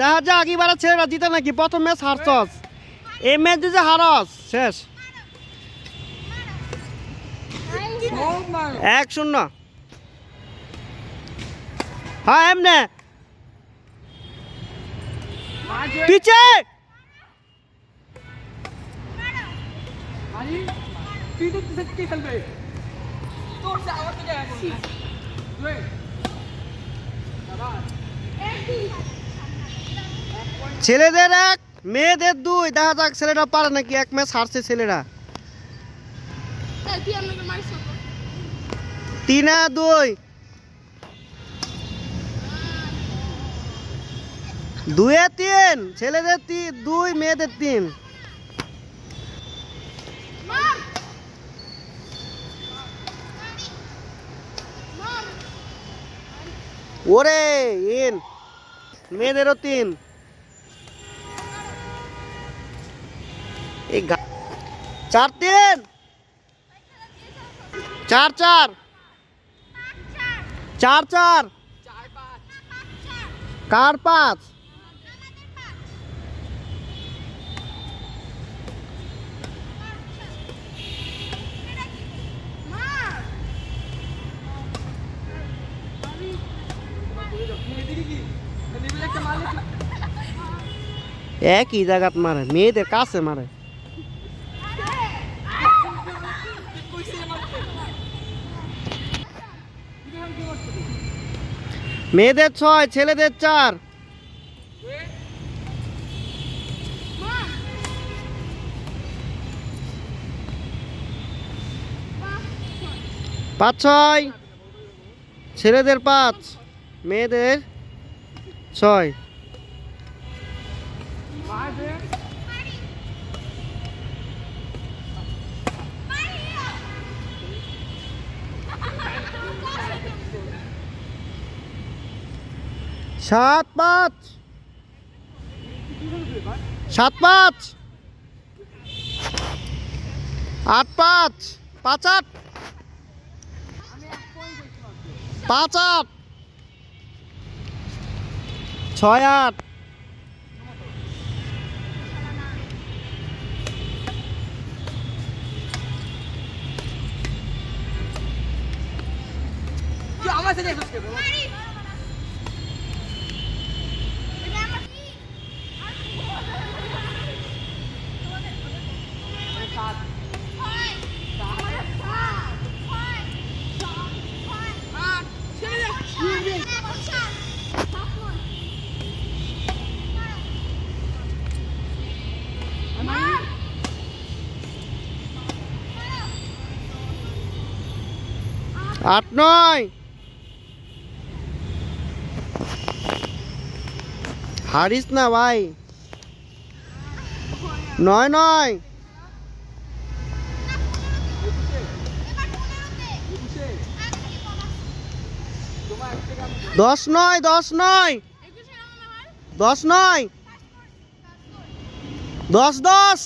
দেখা যাক এবারে ছেলেরা জিতে নাকি। প্রথম ম্যাচ হারছস, এই ম্যাচ যদি হারস শেষ। 1-0। হ্যাঁ এমনে পিছে ছেলেদের 1 মেয়েদের 2। দেখা যাক ছেলেরা পারে নাকি। 1 ম্যাচ হারছে ছেলেরা। 3-2। 2-3। ছেলেদের 2, মেয়েদের 3। ওরে ইন মেয়েদেরও 3। এই 4-3। 4-4। 4-4। কার 5? একই জায়গাত মারে, মেয়েদের কাছে মারে। মেয়েদের 6, ছেলেদের 4। 5-6। ছেলেদের 5, মেয়েদের 6। 7-5। 7-5। 8-5। 5-8। 5-8। 6-8। 8-9। হারিস না ভাই। 9-9। 10-9। 10-9। 10-9। 10-10।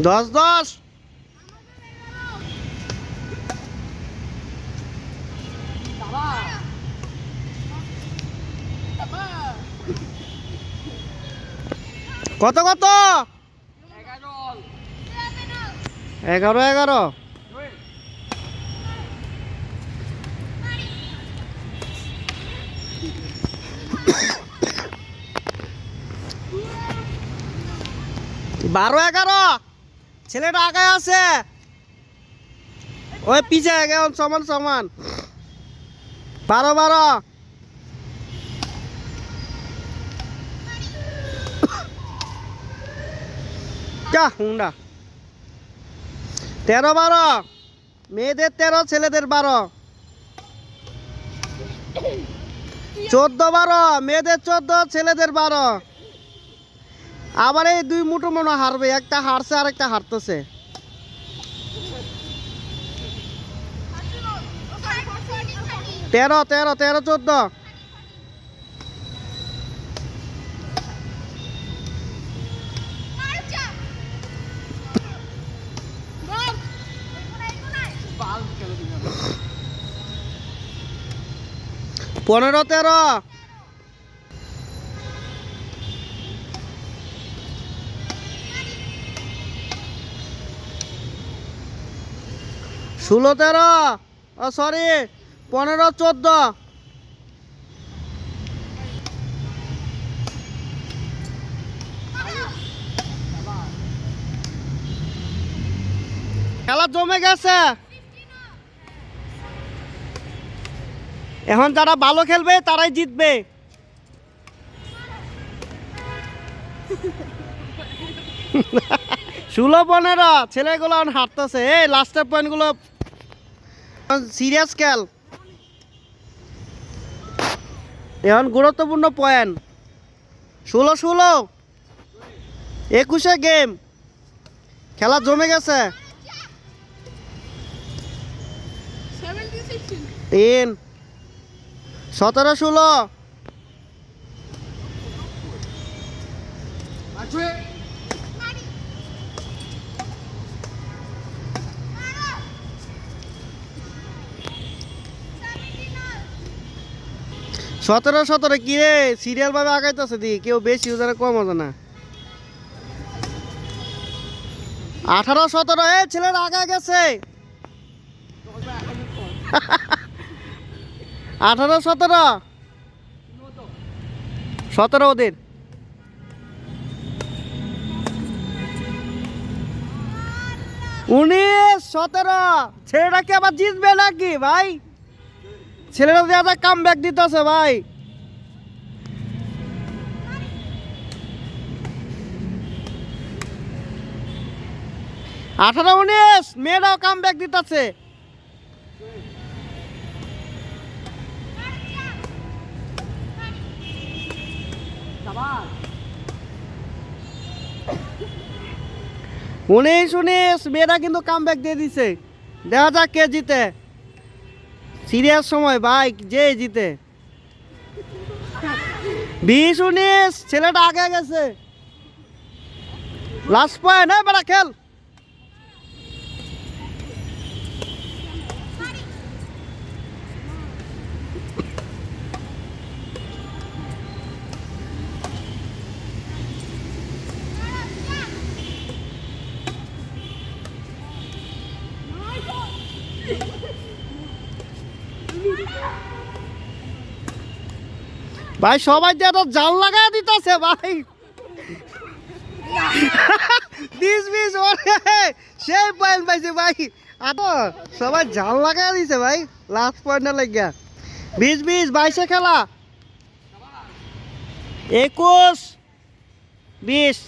10-10। কত কত? 11-11। বারো 11। ছেলেটা আগে আছে, ওই পিছে এখন সমান সমান। 12-12। যা হুন্ডা। 13-12। মেয়েদের 13, ছেলেদের 12। 14-12। মেয়েদের 14, ছেলেদের 12। আবার এই দুই মুঠো মনে হয় হারবে, একটা হারছে আর একটা হারতেছে। তেরো 14। পনেরো 13। ষোলো 13। ও সরি, 15 14। খেলা জমে গেছে। এখন যারা ভালো খেলবে তারাই জিতবে। 16-15 ছেলেগুলো এখন হারতেছে। এই লাস্টের পয়েন্টগুলো সিরিয়াস খেল, এখন গুরুত্বপূর্ণ পয়েন্ট। 16-16 21 গেম, খেলা জমে গেছে। 3 17-16। 17-17 কি রে, সিরিয়াল ভাবে আগাইতেছে দি, কেউ বেশি ওদের কম হবে না। 18-17 এ ছেলেরা আগা গেছে। 18-17 17 ওদের। 19-17 ছেলেরা কি আবার জিতবে নাকি ভাই? ছেলেরা দেখা কাম ব্যাক দিতেছে ভাই। 18-19 মেয়েরাও কাম ব্যাক দিতেছে। উনিশ মেয়েরা কিন্তু কাম ব্যাক দিয়ে দিছে। দেখা যাক কে জিতে। সিরিয়াস সময় ভাই, যে জিতে। 20-19 ছেলেটা আগে গেছে। লাস্ট পয়েন্ট, হ্যাঁ বেড়া খেল। ভাই সবাই যে তো জাল লাগাই দিতেছে ভাই। 20 ওরে সেই পয়েন্ট পাইছে ভাই। সবাই জাল লাগাই দিছে ভাই লাস্ট পয়েন্টে লাগিয়া। 20 22 খেলা। 21-20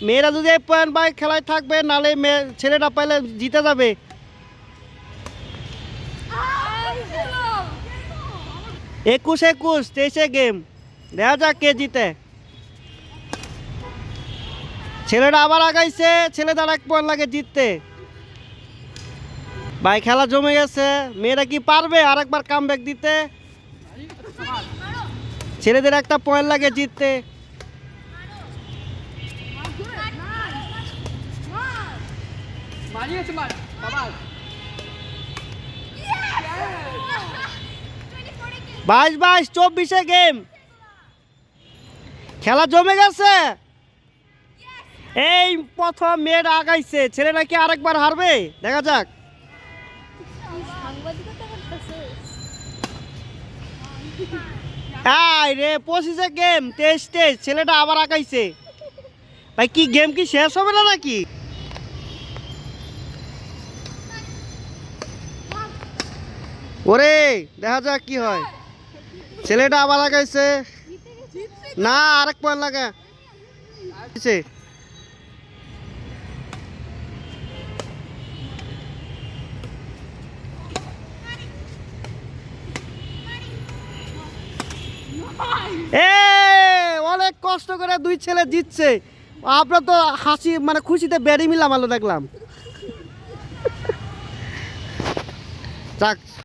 মেয়েরা যদি এই পয়েন্ট পায় খেলায় থাকবে, নালে ছেলেটা পাইলে জিতে যাবে। 21-21 23 গেম, দেখা যাক কে জিতে। ছেলেরা আবার আগাইছে, ছেলেদের 1 পয়েন্ট লাগে জিততে। ভাই খেলা জমে গেছে। মেয়েরা কি পারবে আরেকবার কাম ব্যাক দিতে? ছেলেদের 1 পয়েন্ট লাগে জিততে। বাইশ 24 গেম, খেলা জমে গেছে। এই প্রথম মেয়েরা আগাইছে, ছেলেরা কি আরেকবার হারবে? দেখা যাক। রে 25 গেম, 23 ছেলেটা আবার আগাইছে। ভাই কি গেম কি শেষ হবে না নাকি? ওরে দেখা যাক কি হয়। ছেলেটা আবার লাগাইছে। না, আরেক পয়েন্ট লাগা। অনেক কষ্ট করে দুই ছেলে জিতছে। আপনার তো হাসি মানে খুশিতে বেড়ি মিলাম আলো দেখলাম। যাক